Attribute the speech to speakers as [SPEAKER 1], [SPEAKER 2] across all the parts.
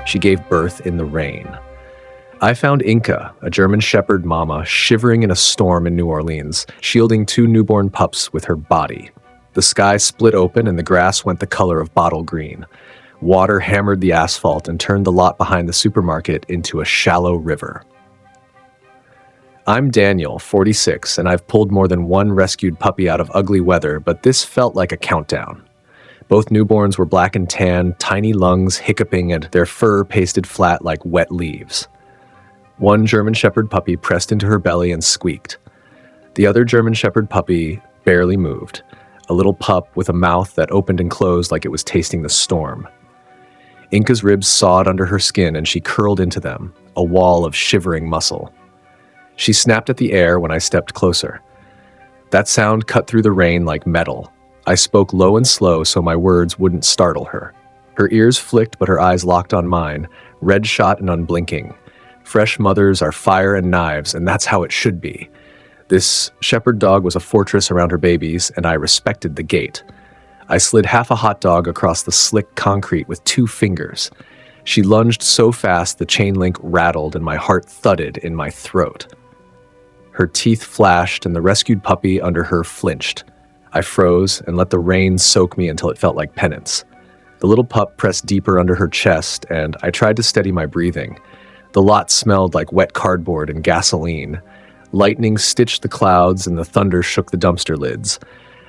[SPEAKER 1] She gave birth in the rain. I found Inka, a German Shepherd mama, shivering in a storm in New Orleans, shielding 2 newborn pups with her body. The sky split open and the grass went the color of bottle green. Water hammered the asphalt and turned the lot behind the supermarket into a shallow river. I'm Daniel, 46, and I've pulled more than one rescued puppy out of ugly weather, but this felt like a countdown. Both newborns were black and tan, tiny lungs hiccuping and their fur pasted flat like wet leaves. One German Shepherd puppy pressed into her belly and squeaked. The other German Shepherd puppy barely moved, a little pup with a mouth that opened and closed like it was tasting the storm. Inka's ribs sawed under her skin and she curled into them, a wall of shivering muscle. She snapped at the air when I stepped closer. That sound cut through the rain like metal. I spoke low and slow so my words wouldn't startle her. Her ears flicked but her eyes locked on mine, red-shot and unblinking. Fresh mothers are fire and knives, and that's how it should be. This shepherd dog was a fortress around her babies, and I respected the gate. I slid half a hot dog across the slick concrete with 2 fingers. She lunged so fast the chain link rattled and my heart thudded in my throat. Her teeth flashed and the rescued puppy under her flinched. I froze and let the rain soak me until it felt like penance. The little pup pressed deeper under her chest, and I tried to steady my breathing. The lot smelled like wet cardboard and gasoline. Lightning stitched the clouds and the thunder shook the dumpster lids.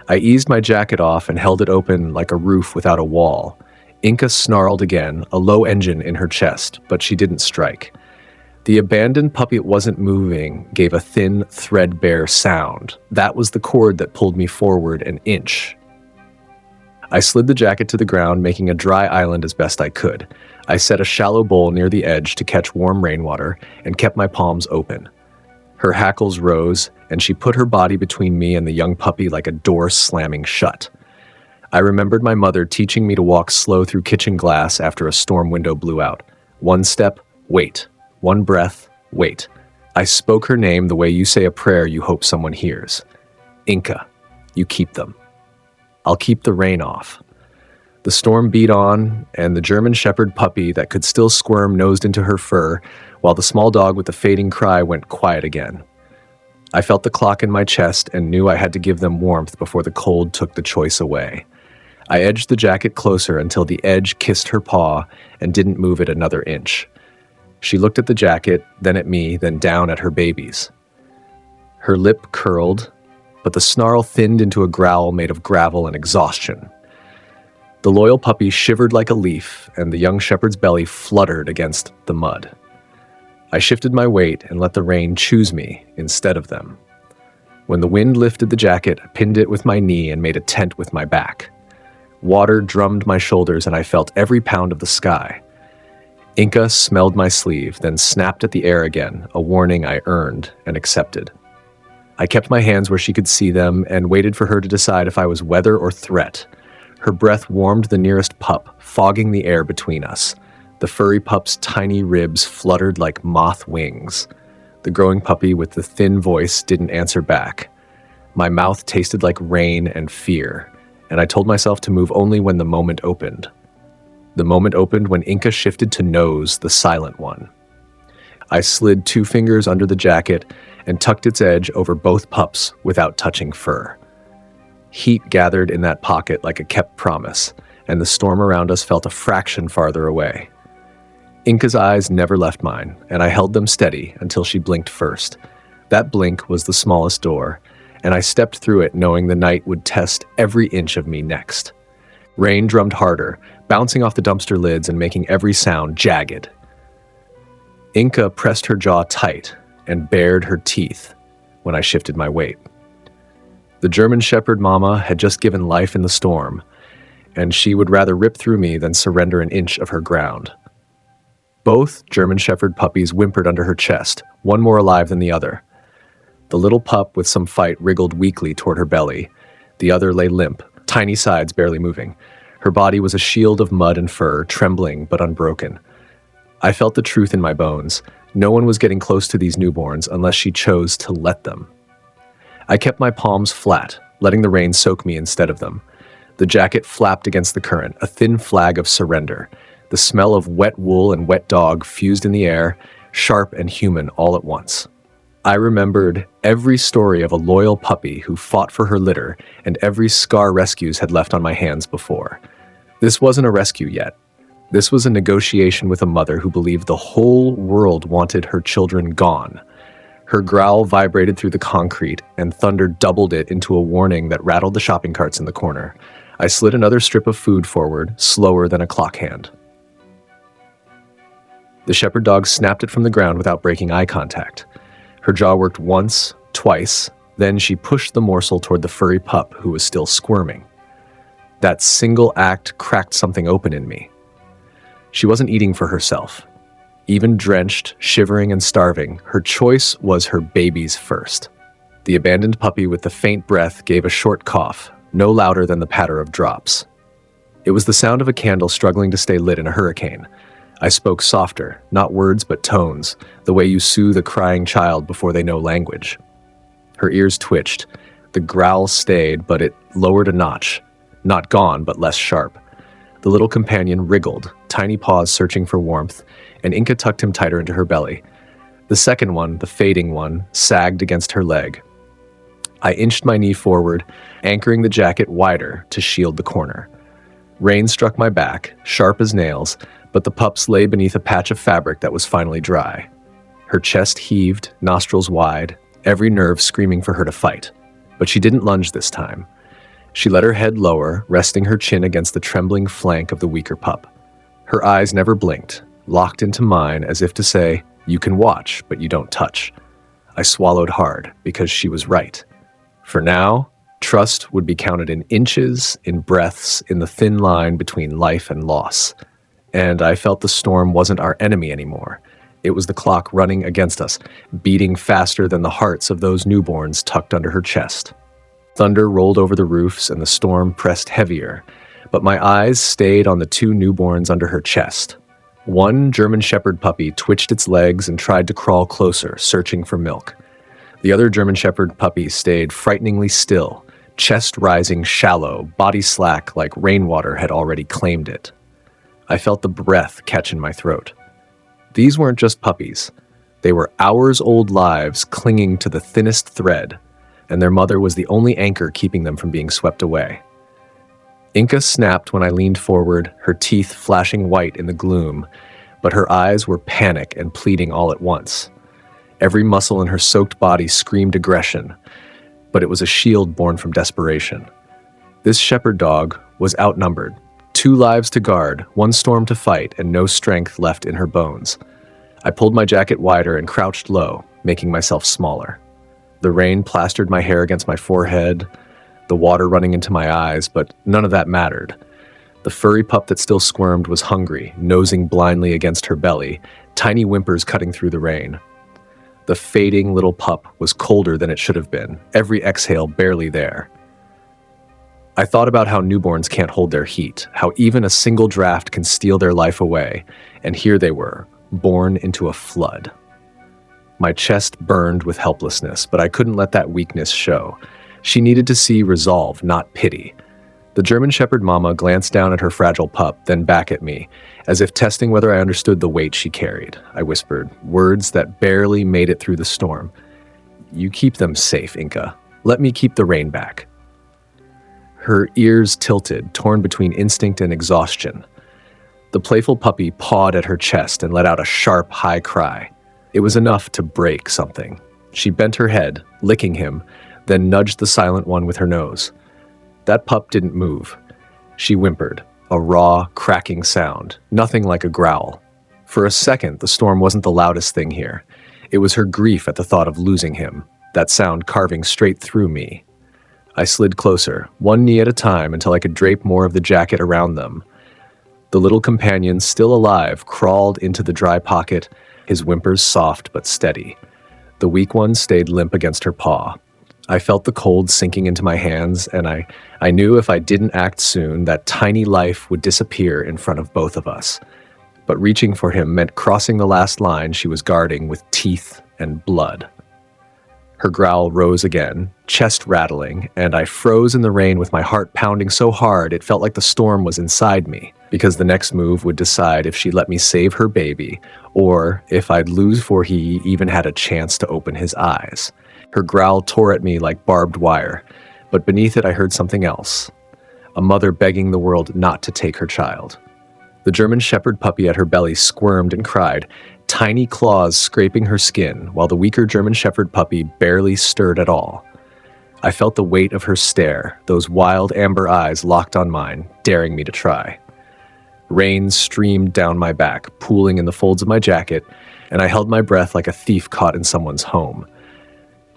[SPEAKER 1] I eased my jacket off and held it open like a roof without a wall. Inka snarled again, a low engine in her chest, but she didn't strike. The abandoned puppy wasn't moving, gave a thin, threadbare sound. That was the cord that pulled me forward an inch. I slid the jacket to the ground, making a dry island as best I could. I set a shallow bowl near the edge to catch warm rainwater and kept my palms open. Her hackles rose, and she put her body between me and the young puppy like a door slamming shut. I remembered my mother teaching me to walk slow through kitchen glass after a storm window blew out. 1 step, wait. 1 breath, wait. I spoke her name the way you say a prayer you hope someone hears. Inka, you keep them. I'll keep the rain off. The storm beat on, and the German Shepherd puppy that could still squirm nosed into her fur, while the small dog with the fading cry went quiet again. I felt the clock in my chest and knew I had to give them warmth before the cold took the choice away. I edged the jacket closer until the edge kissed her paw and didn't move it another inch. She looked at the jacket, then at me, then down at her babies. Her lip curled, but the snarl thinned into a growl made of gravel and exhaustion. The loyal puppy shivered like a leaf, and the young shepherd's belly fluttered against the mud. I shifted my weight and let the rain choose me instead of them. When the wind lifted the jacket, I pinned it with my knee and made a tent with my back. Water drummed my shoulders, and I felt every pound of the sky. Inka smelled my sleeve, then snapped at the air again, a warning I earned and accepted. I kept my hands where she could see them and waited for her to decide if I was weather or threat. Her breath warmed the nearest pup, fogging the air between us. The furry pup's tiny ribs fluttered like moth wings. The growing puppy with the thin voice didn't answer back. My mouth tasted like rain and fear, and I told myself to move only when the moment opened. The moment opened when Inka shifted to nose, the silent one. I slid 2 fingers under the jacket and tucked its edge over both pups without touching fur. Heat gathered in that pocket like a kept promise, and the storm around us felt a fraction farther away. Inka's eyes never left mine, and I held them steady until she blinked first. That blink was the smallest door, and I stepped through it knowing the night would test every inch of me next. Rain drummed harder, bouncing off the dumpster lids and making every sound jagged. Inka pressed her jaw tight and bared her teeth when I shifted my weight. The German Shepherd mama had just given life in the storm, and she would rather rip through me than surrender an inch of her ground. Both German Shepherd puppies whimpered under her chest, one more alive than the other. The little pup with some fight wriggled weakly toward her belly. The other lay limp, tiny sides barely moving. Her body was a shield of mud and fur, trembling but unbroken. I felt the truth in my bones. No one was getting close to these newborns unless she chose to let them. I kept my palms flat, letting the rain soak me instead of them. The jacket flapped against the current, a thin flag of surrender. The smell of wet wool and wet dog fused in the air, sharp and human all at once. I remembered every story of a loyal puppy who fought for her litter and every scar rescues had left on my hands before. This wasn't a rescue yet. This was a negotiation with a mother who believed the whole world wanted her children gone. Her growl vibrated through the concrete, and thunder doubled it into a warning that rattled the shopping carts in the corner. I slid another strip of food forward, slower than a clock hand. The shepherd dog snapped it from the ground without breaking eye contact. Her jaw worked once, twice, then she pushed the morsel toward the furry pup who was still squirming. That single act cracked something open in me. She wasn't eating for herself. Even drenched, shivering, and starving, her choice was her babies first. The abandoned puppy with the faint breath gave a short cough, no louder than the patter of drops. It was the sound of a candle struggling to stay lit in a hurricane. I spoke softer, not words but tones, the way you soothe a crying child before they know language. Her ears twitched. The growl stayed, but it lowered a notch. Not gone, but less sharp. The little companion wriggled, tiny paws searching for warmth, and Inka tucked him tighter into her belly. The second one, the fading one, sagged against her leg. I inched my knee forward, anchoring the jacket wider to shield the corner. Rain struck my back, sharp as nails, but the pups lay beneath a patch of fabric that was finally dry. Her chest heaved, nostrils wide, every nerve screaming for her to fight. But she didn't lunge this time. She let her head lower, resting her chin against the trembling flank of the weaker pup. Her eyes never blinked, locked into mine as if to say, "You can watch, but you don't touch." I swallowed hard, because she was right. For now, trust would be counted in inches, in breaths, in the thin line between life and loss. And I felt the storm wasn't our enemy anymore. It was the clock running against us, beating faster than the hearts of those newborns tucked under her chest. Thunder rolled over the roofs and the storm pressed heavier, but my eyes stayed on the two newborns under her chest. One German Shepherd puppy twitched its legs and tried to crawl closer, searching for milk. The other German Shepherd puppy stayed frighteningly still, chest rising shallow, body slack like rainwater had already claimed it. I felt the breath catch in my throat. These weren't just puppies. They were hours-old lives clinging to the thinnest thread, and their mother was the only anchor keeping them from being swept away. Inka snapped when I leaned forward, her teeth flashing white in the gloom, but her eyes were panic and pleading all at once. Every muscle in her soaked body screamed aggression, but it was a shield born from desperation. This shepherd dog was outnumbered. 2 lives to guard, 1 storm to fight, and no strength left in her bones. I pulled my jacket wider and crouched low, making myself smaller. The rain plastered my hair against my forehead, the water running into my eyes, but none of that mattered. The furry pup that still squirmed was hungry, nosing blindly against her belly, tiny whimpers cutting through the rain. The fading little pup was colder than it should have been, every exhale barely there. I thought about how newborns can't hold their heat, how even a single draft can steal their life away, and here they were, born into a flood. My chest burned with helplessness, but I couldn't let that weakness show. She needed to see resolve, not pity. The German Shepherd mama glanced down at her fragile pup, then back at me, as if testing whether I understood the weight she carried. I whispered, words that barely made it through the storm. "You keep them safe, Inka. Let me keep the rain back." Her ears tilted, torn between instinct and exhaustion. The playful puppy pawed at her chest and let out a sharp, high cry. It was enough to break something. She bent her head, licking him, then nudged the silent one with her nose. That pup didn't move. She whimpered, a raw, cracking sound, nothing like a growl. For a second, the storm wasn't the loudest thing here. It was her grief at the thought of losing him, that sound carving straight through me. I slid closer, one knee at a time until I could drape more of the jacket around them. The little companion, still alive, crawled into the dry pocket, his whimpers soft but steady. The weak one stayed limp against her paw. I felt the cold sinking into my hands, and I knew if I didn't act soon, that tiny life would disappear in front of both of us. But reaching for him meant crossing the last line she was guarding with teeth and blood. Her growl rose again, chest rattling, and I froze in the rain with my heart pounding so hard it felt like the storm was inside me. because the next move would decide if she'd let me save her baby or if I'd lose before he even had a chance to open his eyes. Her growl tore at me like barbed wire, but beneath it I heard something else. A mother begging the world not to take her child. The German Shepherd puppy at her belly squirmed and cried, tiny claws scraping her skin, while the weaker German Shepherd puppy barely stirred at all. I felt the weight of her stare, those wild amber eyes locked on mine, daring me to try. Rain streamed down my back, pooling in the folds of my jacket, and I held my breath like a thief caught in someone's home.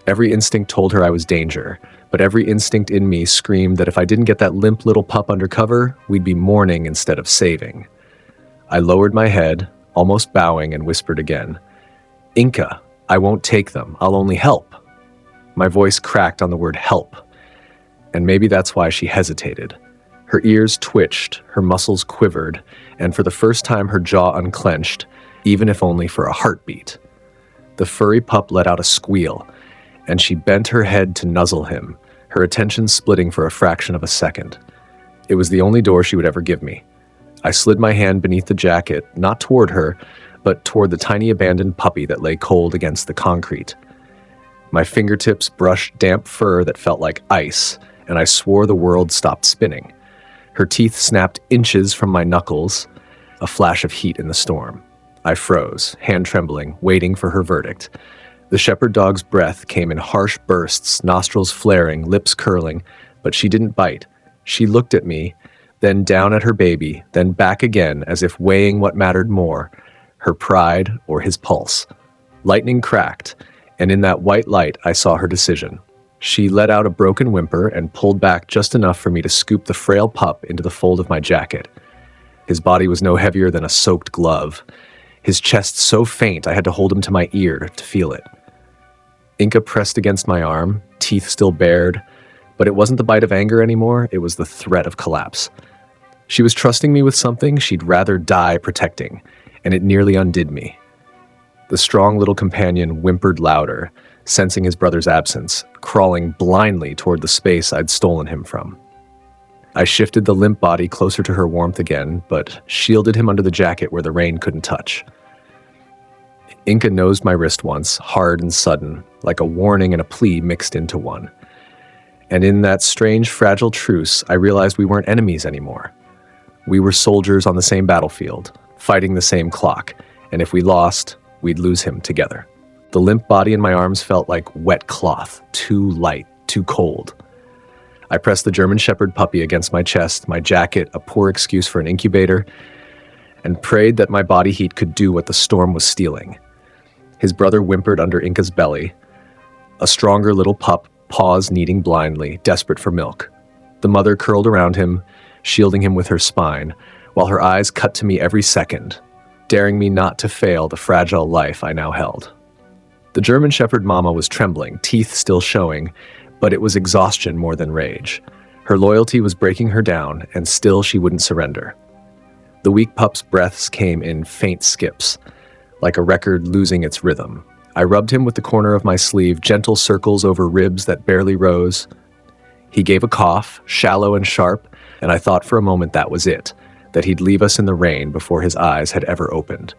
[SPEAKER 1] Every instinct told her I was danger, but every instinct in me screamed that if I didn't get that limp little pup under cover, we'd be mourning instead of saving. I lowered my head, almost bowing, and whispered again, "Inka, I won't take them. I'll only help." My voice cracked on the word help, and maybe that's why she hesitated. Her ears twitched, her muscles quivered, and for the first time her jaw unclenched, even if only for a heartbeat. The furry pup let out a squeal, and she bent her head to nuzzle him, her attention splitting for a fraction of a second. It was the only door she would ever give me. I slid my hand beneath the jacket, not toward her, but toward the tiny abandoned puppy that lay cold against the concrete. My fingertips brushed damp fur that felt like ice, and I swore the world stopped spinning. Her teeth snapped inches from my knuckles, a flash of heat in the storm. I froze, hand trembling, waiting for her verdict. The shepherd dog's breath came in harsh bursts, nostrils flaring, lips curling, but she didn't bite. She looked at me, then down at her baby, then back again as if weighing what mattered more, her pride or his pulse. Lightning cracked, and in that white light I saw her decision. She let out a broken whimper and pulled back just enough for me to scoop the frail pup into the fold of my jacket. His body was no heavier than a soaked glove. His chest so faint I had to hold him to my ear to feel it. Inka pressed against my arm, teeth still bared, but it wasn't the bite of anger anymore, it was the threat of collapse. She was trusting me with something she'd rather die protecting, and it nearly undid me. The strong little companion whimpered louder, sensing his brother's absence, crawling blindly toward the space I'd stolen him from. I shifted the limp body closer to her warmth again, but shielded him under the jacket where the rain couldn't touch. Inka nosed my wrist once, hard and sudden, like a warning and a plea mixed into one. And in that strange, fragile truce, I realized we weren't enemies anymore. We were soldiers on the same battlefield, fighting the same clock, and if we lost, we'd lose him together. The limp body in my arms felt like wet cloth, too light, too cold. I pressed the German Shepherd puppy against my chest, my jacket a poor excuse for an incubator, and prayed that my body heat could do what the storm was stealing. His brother whimpered under Inka's belly, a stronger little pup, Paws kneading blindly, desperate for milk. The mother curled around him, shielding him with her spine, while her eyes cut to me every second, daring me not to fail the fragile life I now held. The German Shepherd mama was trembling, teeth still showing, but it was exhaustion more than rage. Her loyalty was breaking her down, and still she wouldn't surrender. The weak pup's breaths came in faint skips, like a record losing its rhythm. I rubbed him with the corner of my sleeve, gentle circles over ribs that barely rose. He gave a cough, shallow and sharp, and I thought for a moment that was it, that he'd leave us in the rain before his eyes had ever opened.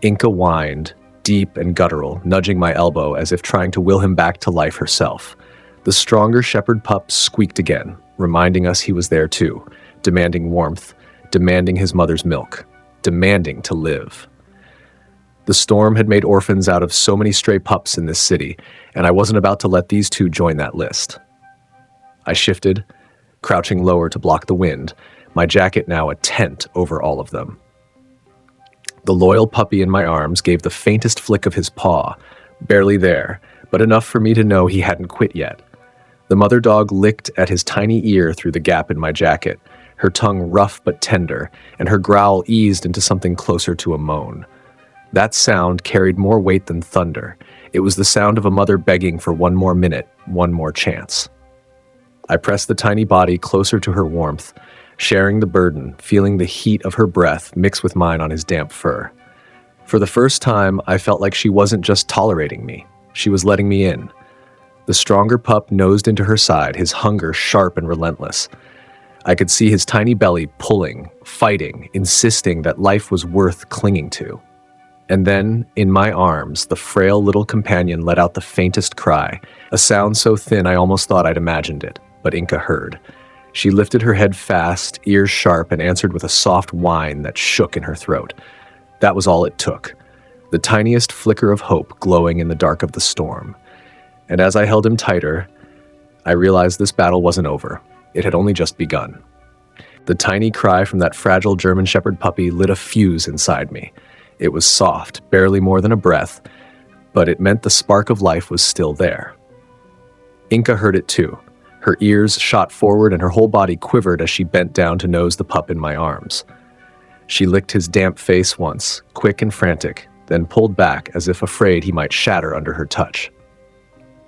[SPEAKER 1] Inka whined, deep and guttural, nudging my elbow as if trying to will him back to life herself. The stronger shepherd pup squeaked again, reminding us he was there too, demanding warmth, demanding his mother's milk, demanding to live. The storm had made orphans out of so many stray pups in this city, and I wasn't about to let these two join that list. I shifted, crouching lower to block the wind, my jacket now a tent over all of them. The loyal puppy in my arms gave the faintest flick of his paw, barely there, but enough for me to know he hadn't quit yet. The mother dog licked at his tiny ear through the gap in my jacket, her tongue rough but tender, and her growl eased into something closer to a moan. That sound carried more weight than thunder. It was the sound of a mother begging for one more minute, one more chance. I pressed the tiny body closer to her warmth, sharing the burden, feeling the heat of her breath mix with mine on his damp fur. For the first time, I felt like she wasn't just tolerating me. She was letting me in. The stronger pup nosed into her side, his hunger sharp and relentless. I could see his tiny belly pulling, fighting, insisting that life was worth clinging to. And then, in my arms, the frail little companion let out the faintest cry, a sound so thin I almost thought I'd imagined it, but Inka heard. She lifted her head fast, ears sharp, and answered with a soft whine that shook in her throat. That was all it took, the tiniest flicker of hope glowing in the dark of the storm. And as I held him tighter, I realized this battle wasn't over. It had only just begun. The tiny cry from that fragile German Shepherd puppy lit a fuse inside me. It was soft, barely more than a breath, but it meant the spark of life was still there. Inka heard it too. Her ears shot forward and her whole body quivered as she bent down to nose the pup in my arms. She licked his damp face once, quick and frantic, then pulled back as if afraid he might shatter under her touch.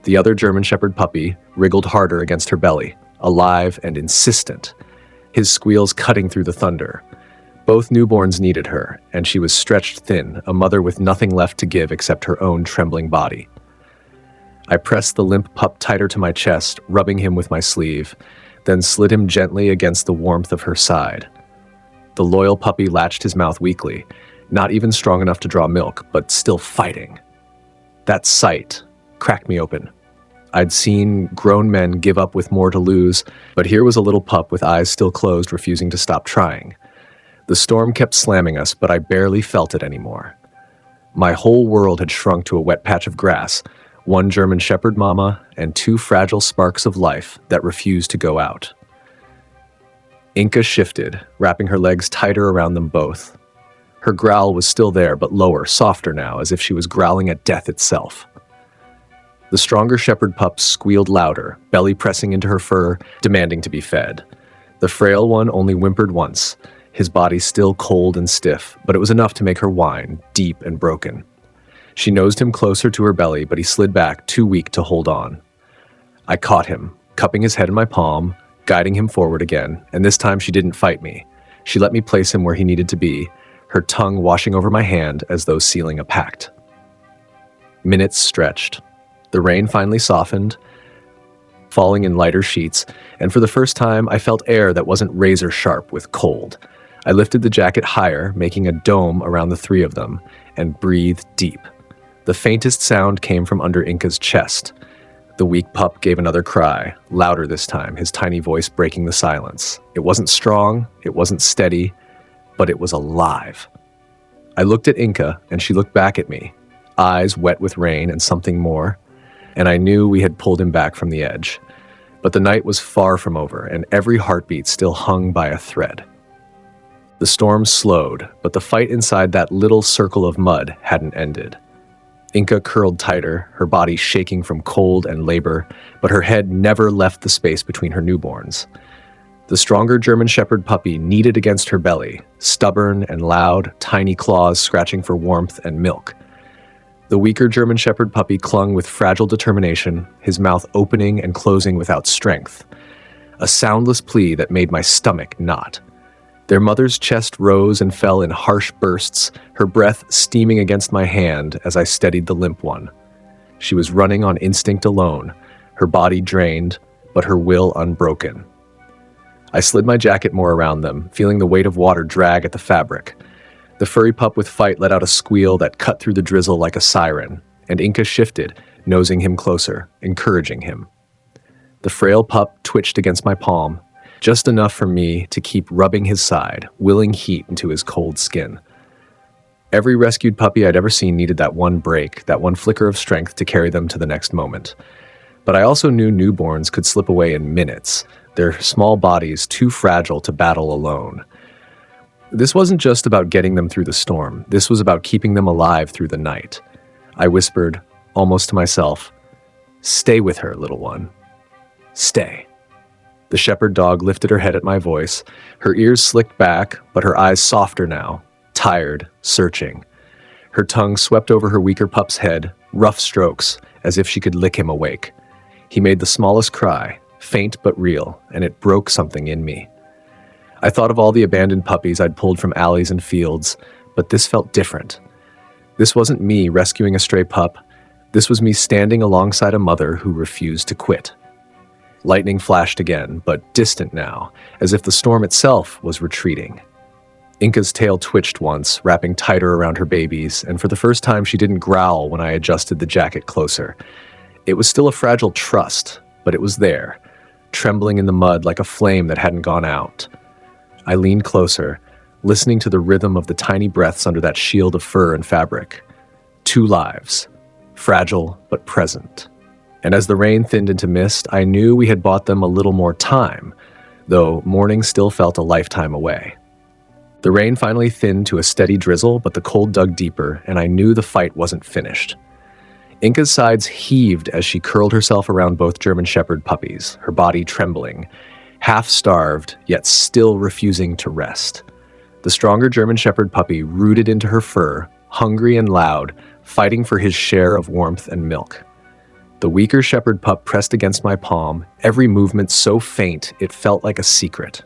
[SPEAKER 1] The other German Shepherd puppy wriggled harder against her belly, alive and insistent, his squeals cutting through the thunder. Both newborns needed her, and she was stretched thin, a mother with nothing left to give except her own trembling body. I pressed the limp pup tighter to my chest, rubbing him with my sleeve, then slid him gently against the warmth of her side. The loyal puppy latched his mouth weakly, not even strong enough to draw milk, but still fighting. That sight cracked me open. I'd seen grown men give up with more to lose, but here was a little pup with eyes still closed, refusing to stop trying. The storm kept slamming us, but I barely felt it anymore. My whole world had shrunk to a wet patch of grass, one German Shepherd mama, and two fragile sparks of life that refused to go out. Inka shifted, wrapping her legs tighter around them both. Her growl was still there, but lower, softer now, as if she was growling at death itself. The stronger shepherd pup squealed louder, belly pressing into her fur, demanding to be fed. The frail one only whimpered once, his body still cold and stiff, but it was enough to make her whine, deep and broken. She nosed him closer to her belly, but he slid back, too weak to hold on. I caught him, cupping his head in my palm, guiding him forward again, and this time she didn't fight me. She let me place him where he needed to be, her tongue washing over my hand as though sealing a pact. Minutes stretched. The rain finally softened, falling in lighter sheets, and for the first time I felt air that wasn't razor-sharp with cold. I lifted the jacket higher, making a dome around the three of them, and breathed deep. The faintest sound came from under Inka's chest. The weak pup gave another cry, louder this time, his tiny voice breaking the silence. It wasn't strong, it wasn't steady, but it was alive. I looked at Inka, and she looked back at me, eyes wet with rain and something more, and I knew we had pulled him back from the edge. But the night was far from over, and every heartbeat still hung by a thread. The storm slowed, but the fight inside that little circle of mud hadn't ended. Inka curled tighter, her body shaking from cold and labor, but her head never left the space between her newborns. The stronger German Shepherd puppy kneaded against her belly, stubborn and loud, tiny claws scratching for warmth and milk. The weaker German Shepherd puppy clung with fragile determination, his mouth opening and closing without strength. A soundless plea that made my stomach knot. Their mother's chest rose and fell in harsh bursts, her breath steaming against my hand as I steadied the limp one. She was running on instinct alone, her body drained, but her will unbroken. I slid my jacket more around them, feeling the weight of water drag at the fabric. The furry pup with fight let out a squeal that cut through the drizzle like a siren, and Inka shifted, nosing him closer, encouraging him. The frail pup twitched against my palm, just enough for me to keep rubbing his side, willing heat into his cold skin. Every rescued puppy I'd ever seen needed that one break, that one flicker of strength to carry them to the next moment. But I also knew newborns could slip away in minutes, their small bodies too fragile to battle alone. This wasn't just about getting them through the storm. This was about keeping them alive through the night. I whispered, almost to myself, "Stay with her, little one. Stay." The shepherd dog lifted her head at my voice, her ears slicked back, but her eyes softer now, tired, searching. Her tongue swept over her weaker pup's head, rough strokes, as if she could lick him awake. He made the smallest cry, faint but real, and it broke something in me. I thought of all the abandoned puppies I'd pulled from alleys and fields, but this felt different. This wasn't me rescuing a stray pup. This was me standing alongside a mother who refused to quit. Lightning flashed again, but distant now, as if the storm itself was retreating. Inka's tail twitched once, wrapping tighter around her babies, and for the first time she didn't growl when I adjusted the jacket closer. It was still a fragile trust, but it was there, trembling in the mud like a flame that hadn't gone out. I leaned closer, listening to the rhythm of the tiny breaths under that shield of fur and fabric. 2 lives, fragile but present. And as the rain thinned into mist, I knew we had bought them a little more time, though morning still felt a lifetime away. The rain finally thinned to a steady drizzle, but the cold dug deeper, and I knew the fight wasn't finished. Inka's sides heaved as she curled herself around both German Shepherd puppies, her body trembling, half-starved, yet still refusing to rest. The stronger German Shepherd puppy rooted into her fur, hungry and loud, fighting for his share of warmth and milk. The weaker Shepherd pup pressed against my palm, every movement so faint it felt like a secret.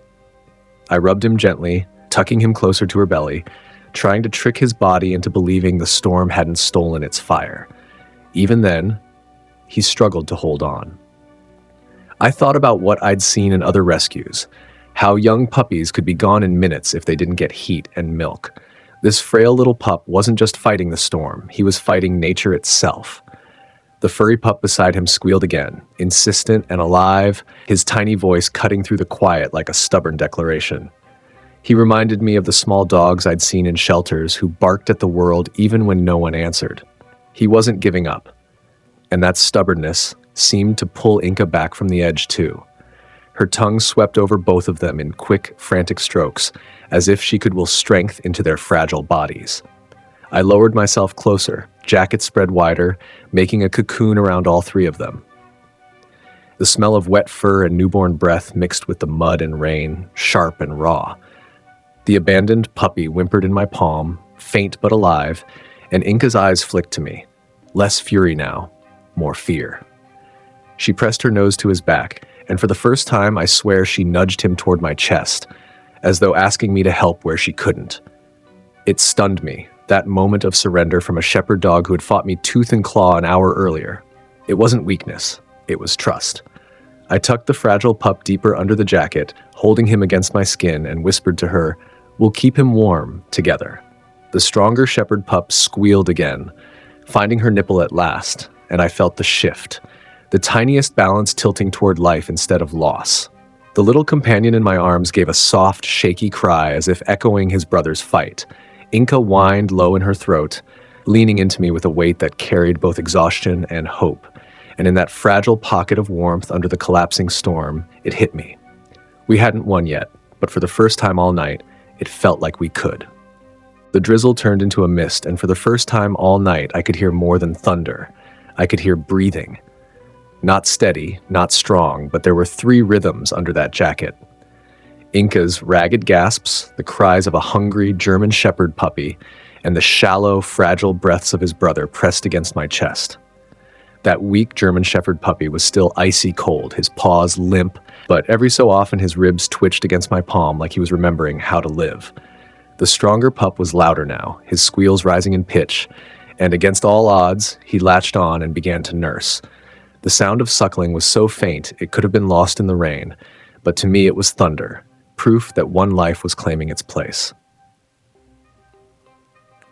[SPEAKER 1] I rubbed him gently, tucking him closer to her belly, trying to trick his body into believing the storm hadn't stolen its fire. Even then, he struggled to hold on. I thought about what I'd seen in other rescues, how young puppies could be gone in minutes if they didn't get heat and milk. This frail little pup wasn't just fighting the storm, he was fighting nature itself. The furry pup beside him squealed again, insistent and alive, his tiny voice cutting through the quiet like a stubborn declaration. He reminded me of the small dogs I'd seen in shelters who barked at the world even when no one answered. He wasn't giving up, and that stubbornness seemed to pull Inka back from the edge too. Her tongue swept over both of them in quick, frantic strokes, as if she could will strength into their fragile bodies. I lowered myself closer, jacket spread wider, making a cocoon around all 3 of them. The smell of wet fur and newborn breath mixed with the mud and rain, sharp and raw. The abandoned puppy whimpered in my palm, faint but alive, and Inka's eyes flicked to me. Less fury now, more fear. She pressed her nose to his back, and for the first time I swear she nudged him toward my chest, as though asking me to help where she couldn't. It stunned me, that moment of surrender from a shepherd dog who had fought me tooth and claw an hour earlier. It wasn't weakness, it was trust. I tucked the fragile pup deeper under the jacket, holding him against my skin, and whispered to her, "We'll keep him warm, together." The stronger shepherd pup squealed again, finding her nipple at last, and I felt the shift, the tiniest balance tilting toward life instead of loss. The little companion in my arms gave a soft, shaky cry as if echoing his brother's fight. Inka whined low in her throat, leaning into me with a weight that carried both exhaustion and hope, and in that fragile pocket of warmth under the collapsing storm, it hit me. We hadn't won yet, but for the first time all night, it felt like we could. The drizzle turned into a mist, and for the first time all night, I could hear more than thunder. I could hear breathing. Not steady, not strong, but there were 3 rhythms under that jacket. Inka's ragged gasps, the cries of a hungry German Shepherd puppy, and the shallow, fragile breaths of his brother pressed against my chest. That weak German Shepherd puppy was still icy cold, his paws limp, but every so often his ribs twitched against my palm like he was remembering how to live. The stronger pup was louder now, his squeals rising in pitch, and against all odds, he latched on and began to nurse. The sound of suckling was so faint it could have been lost in the rain, but to me it was thunder, proof that one life was claiming its place.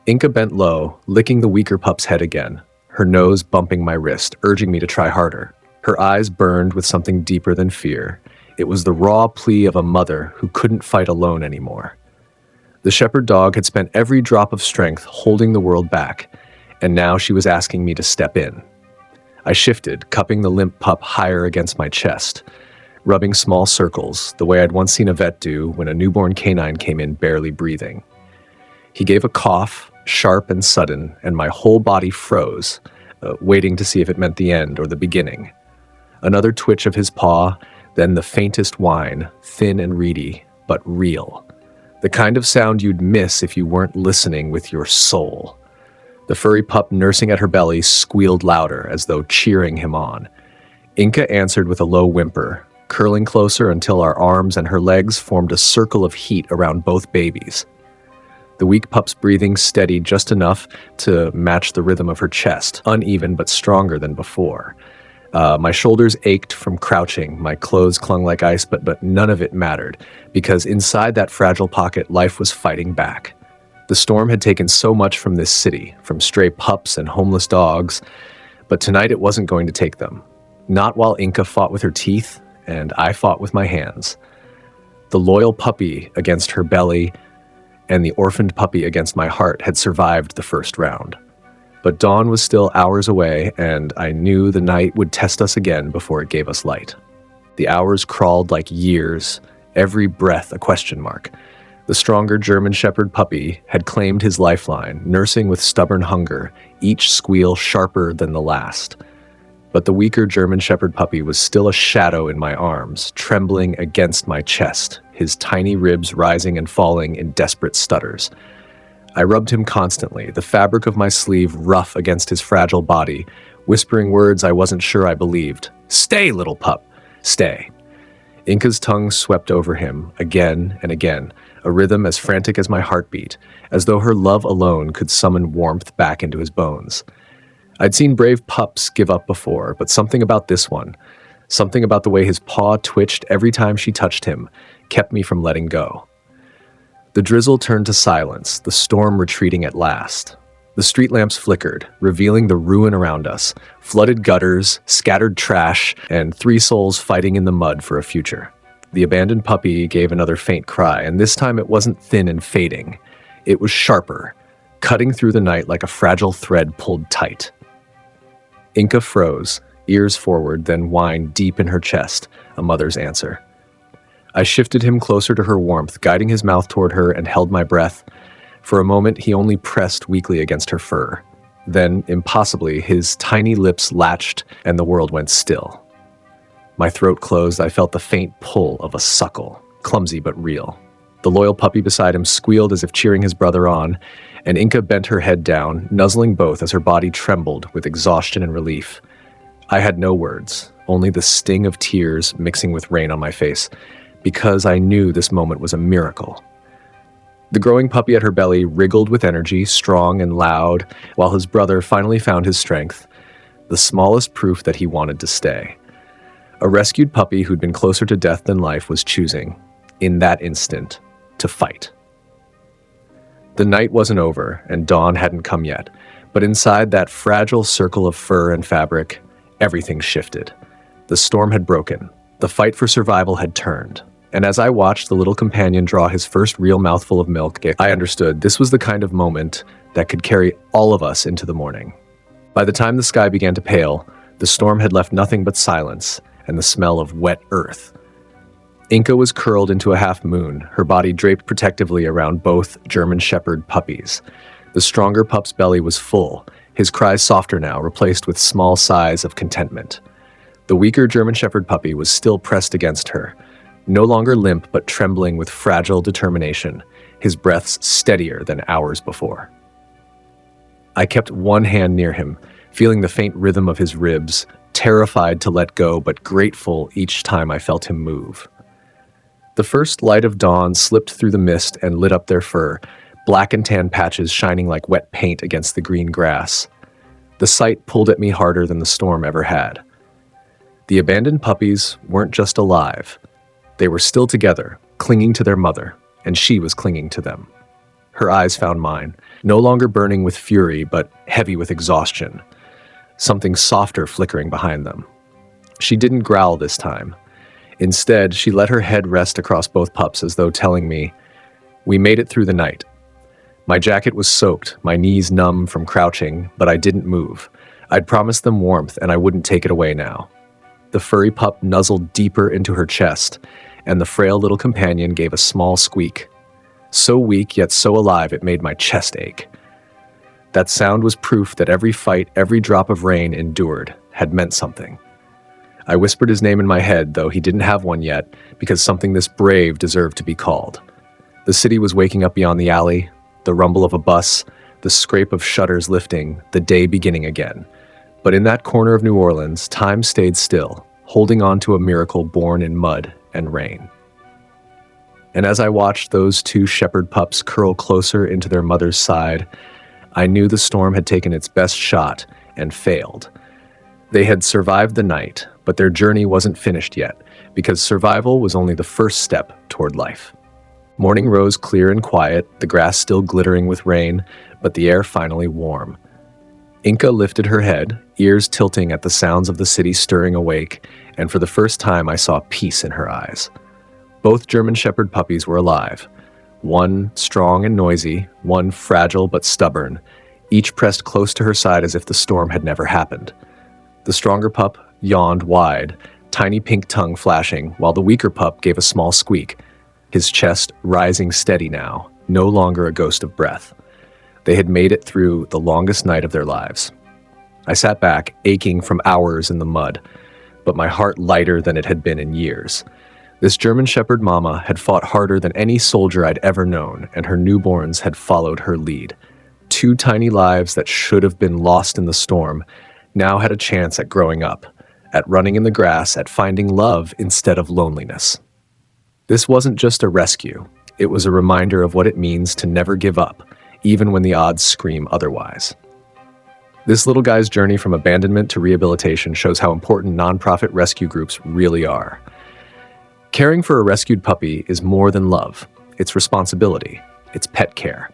[SPEAKER 1] Inka bent low, licking the weaker pup's head again, her nose bumping my wrist, urging me to try harder. Her eyes burned with something deeper than fear. It was the raw plea of a mother who couldn't fight alone anymore. The shepherd dog had spent every drop of strength holding the world back, and now she was asking me to step in. I shifted, cupping the limp pup higher against my chest, rubbing small circles, the way I'd once seen a vet do when a newborn canine came in barely breathing. He gave a cough, sharp and sudden, and my whole body froze, waiting to see if it meant the end or the beginning. Another twitch of his paw, then the faintest whine, thin and reedy, but real. The kind of sound you'd miss if you weren't listening with your soul. The furry pup nursing at her belly squealed louder, as though cheering him on. Inka answered with a low whimper, curling closer until our arms and her legs formed a circle of heat around both babies. The weak pup's breathing steadied just enough to match the rhythm of her chest, uneven but stronger than before. My shoulders ached from crouching, my clothes clung like ice, but none of it mattered, because inside that fragile pocket, life was fighting back. The storm had taken so much from this city, from stray pups and homeless dogs, but tonight it wasn't going to take them. Not while Inka fought with her teeth, and I fought with my hands. The loyal puppy against her belly, and the orphaned puppy against my heart had survived the first round. But dawn was still hours away, and I knew the night would test us again before it gave us light. The hours crawled like years, every breath a question mark. The stronger German Shepherd puppy had claimed his lifeline, nursing with stubborn hunger, each squeal sharper than the last. But the weaker German Shepherd puppy was still a shadow in my arms, trembling against my chest, his tiny ribs rising and falling in desperate stutters. I rubbed him constantly, the fabric of my sleeve rough against his fragile body, whispering words I wasn't sure I believed. "Stay, little pup, stay." Inka's tongue swept over him, again and again, a rhythm as frantic as my heartbeat, as though her love alone could summon warmth back into his bones. I'd seen brave pups give up before, but something about this one, something about the way his paw twitched every time she touched him, kept me from letting go. The drizzle turned to silence, the storm retreating at last. The street lamps flickered, revealing the ruin around us, flooded gutters, scattered trash, and three souls fighting in the mud for a future. The abandoned puppy gave another faint cry, and this time it wasn't thin and fading. It was sharper, cutting through the night like a fragile thread pulled tight. Inka froze, ears forward, then whined deep in her chest, a mother's answer. I shifted him closer to her warmth, guiding his mouth toward her, and held my breath. For a moment, he only pressed weakly against her fur. Then, impossibly, his tiny lips latched, and the world went still. My throat closed. I felt the faint pull of a suckle, clumsy but real. The loyal puppy beside him squealed as if cheering his brother on, and Inka bent her head down, nuzzling both as her body trembled with exhaustion and relief. I had no words, only the sting of tears mixing with rain on my face, because I knew this moment was a miracle. The growing puppy at her belly wriggled with energy, strong and loud, while his brother finally found his strength, the smallest proof that he wanted to stay. A rescued puppy who'd been closer to death than life was choosing, in that instant, to fight. The night wasn't over, and dawn hadn't come yet, but inside that fragile circle of fur and fabric, everything shifted. The storm had broken. The fight for survival had turned. And as I watched the little companion draw his first real mouthful of milk, I understood this was the kind of moment that could carry all of us into the morning. By the time the sky began to pale, the storm had left nothing but silence and the smell of wet earth. Inka was curled into a half moon, her body draped protectively around both German Shepherd puppies. The stronger pup's belly was full, his cries softer now, replaced with small sighs of contentment. The weaker German Shepherd puppy was still pressed against her, no longer limp but trembling with fragile determination, his breaths steadier than hours before. I kept one hand near him, feeling the faint rhythm of his ribs, terrified to let go but grateful each time I felt him move. The first light of dawn slipped through the mist and lit up their fur, black and tan patches shining like wet paint against the green grass. The sight pulled at me harder than the storm ever had. The abandoned puppies weren't just alive. They were still together, clinging to their mother, and she was clinging to them. Her eyes found mine, no longer burning with fury, but heavy with exhaustion, something softer flickering behind them. She didn't growl this time. Instead, she let her head rest across both pups as though telling me, "We made it through the night." My jacket was soaked, my knees numb from crouching, but I didn't move. I'd promised them warmth, and I wouldn't take it away now. The furry pup nuzzled deeper into her chest, and the frail little companion gave a small squeak. So weak, yet so alive, it made my chest ache. That sound was proof that every fight, every drop of rain endured, had meant something. I whispered his name in my head, though he didn't have one yet, because something this brave deserved to be called. The city was waking up beyond the alley, the rumble of a bus, the scrape of shutters lifting, the day beginning again. But in that corner of New Orleans, time stayed still, holding on to a miracle born in mud and rain. And as I watched those two shepherd pups curl closer into their mother's side, I knew the storm had taken its best shot and failed. They had survived the night, but their journey wasn't finished yet, because survival was only the first step toward life. Morning rose clear and quiet, the grass still glittering with rain, but the air finally warm. Inka lifted her head, ears tilting at the sounds of the city stirring awake, and for the first time I saw peace in her eyes. Both German Shepherd puppies were alive. One strong and noisy, one fragile but stubborn, each pressed close to her side as if the storm had never happened. The stronger pup yawned wide, tiny pink tongue flashing, while the weaker pup gave a small squeak, his chest rising steady now, no longer a ghost of breath. They had made it through the longest night of their lives. I sat back, aching from hours in the mud, but my heart lighter than it had been in years. This German Shepherd mama had fought harder than any soldier I'd ever known, and her newborns had followed her lead. Two tiny lives that should have been lost in the storm now had a chance at growing up, at running in the grass, at finding love instead of loneliness. This wasn't just a rescue. It was a reminder of what it means to never give up, even when the odds scream otherwise. This little guy's journey from abandonment to rehabilitation shows how important nonprofit rescue groups really are. Caring for a rescued puppy is more than love. It's responsibility. It's pet care.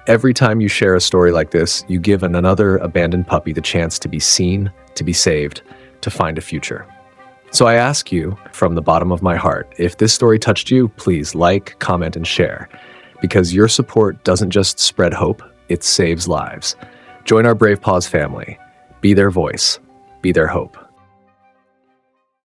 [SPEAKER 1] Every time you share a story like this, you give another abandoned puppy the chance to be seen, to be saved, to find a future. So I ask you, from the bottom of my heart, if this story touched you, please like, comment, and share. Because your support doesn't just spread hope, it saves lives. Join our Brave Paws family. Be their voice. Be their hope.